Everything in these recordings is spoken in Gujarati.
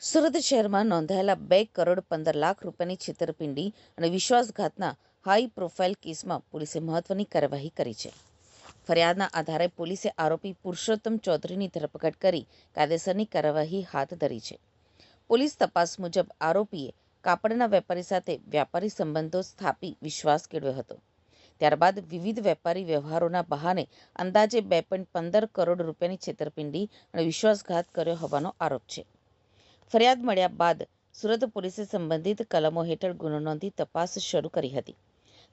સુરત શહેરમાં નોંધાયેલા 2,15,00,000 રૂપિયાની છેતરપિંડી અને વિશ્વાસઘાતના હાઈ પ્રોફાઇલ કેસમાં પોલીસે મહત્વની કાર્યવાહી કરી છે. ફરિયાદના આધારે પોલીસે આરોપી પુરુષોત્તમ ચૌધરીની ધરપકડ કરી કાયદેસરની કાર્યવાહી હાથ ધરી છે. પોલીસ તપાસ મુજબ આરોપીએ કાપડના વેપારી સાથે વ્યાપારી સંબંધો સ્થાપી વિશ્વાસ કેળવ્યો હતો. ત્યારબાદ વિવિધ વેપારી વ્યવહારોના બહાને અંદાજે 2.15 કરોડ રૂપિયાની છેતરપિંડી અને વિશ્વાસઘાત કર્યો હોવાનો આરોપ છે. ફરિયાદ મળ્યા બાદ સુરત પોલીસે સંબંધિત કલમો હેઠળ ગુનો નોંધી તપાસ શરૂ કરી હતી.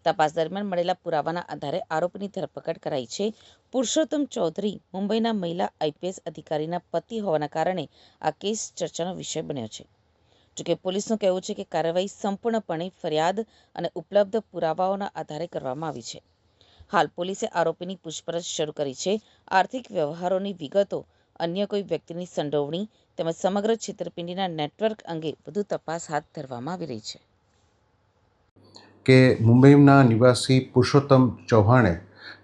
તપાસ દરમિયાન મળેલા પુરાવાના આધારે આરોપીની ધરપકડ કરાઈ છે. પુરુષોત્તમ ચૌધરી મુંબઈના મહિલા IPS અધિકારીના પતિ હોવાના કારણે આ કેસ ચર્ચાનો વિષય બન્યો છે. જોકે પોલીસનું કહેવું છે કે કાર્યવાહી સંપૂર્ણપણે ફરિયાદ અને ઉપલબ્ધ પુરાવાઓના આધારે કરવામાં આવી છે. હાલ પોલીસે આરોપીની પૂછપરછ શરૂ કરી છે. આર્થિક વ્યવહારોની વિગતો, અન્ય કોઈ વ્યક્તિની સંડોવણી તેમજ સમગ્ર છેતરપિંડીના નેટવર્ક અંગે વધુ તપાસ હાથ ધરવામાં આવી રહી છે. કે મુંબઈના નિવાસી પુરુષોત્તમ ચૌહાણે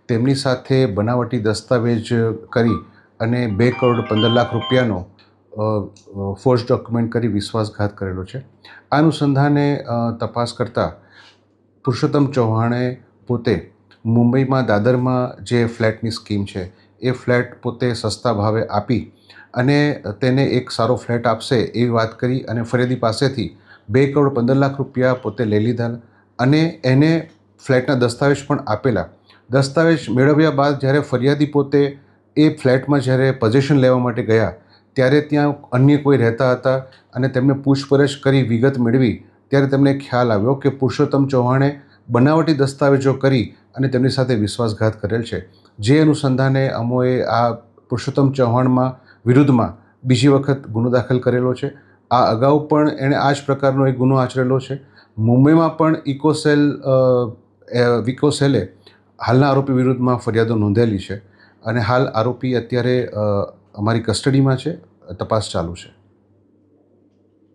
તેમની સાથે બનાવટી દસ્તાવેજ કરી અને 2,15,00,000 રૂપિયાનો ફોર્જ ડોક્યુમેન્ટ કરી વિશ્વાસઘાત કરેલો છે. આ અનુસંધાને તપાસ કરતાં પુરુષોત્તમ ચૌહાણે પોતે મુંબઈમાં દાદરમાં જે ફ્લેટની સ્કીમ છે એ ફ્લેટ પોતે સસ્તા ભાવે આપી અને તેને એક સારો ફ્લેટ આપશે એવી વાત કરી અને ફરિયાદી પાસેથી 2,15,00,000 રૂપિયા પોતે લઈ લીધા અને એને ફ્લેટના દસ્તાવેજ પણ આપેલા. દસ્તાવેજ મેળવ્યા બાદ જ્યારે ફરિયાદી પોતે એ ફ્લેટમાં જ્યારે પોઝેશન લેવા માટે ગયા ત્યારે ત્યાં અન્ય કોઈ રહેતા હતા અને તેમને પૂછપરછ કરી વિગત મેળવી ત્યારે તેમને ખ્યાલ આવ્યો કે પુરુષોત્તમ ચૌહાણે બનાવટી દસ્તાવેજો કરી અને તેમની સાથે વિશ્વાસઘાત કરેલ છે. જે અનુસંધાને અમોએ આ પુરુષોત્તમ ચૌહાણમાં વિરુદ્ધમાં બીજી વખત ગુનો દાખલ કરેલો છે. આ અગાઉ પણ એણે આ જ પ્રકારનો એક ગુનો આચરેલો છે. મુંબઈમાં પણ ઇકોસેલે હાલના આરોપી વિરુદ્ધમાં ફરિયાદો નોંધેલી છે અને હાલ આરોપી અત્યારે અમારી કસ્ટડીમાં છે. તપાસ ચાલુ છે.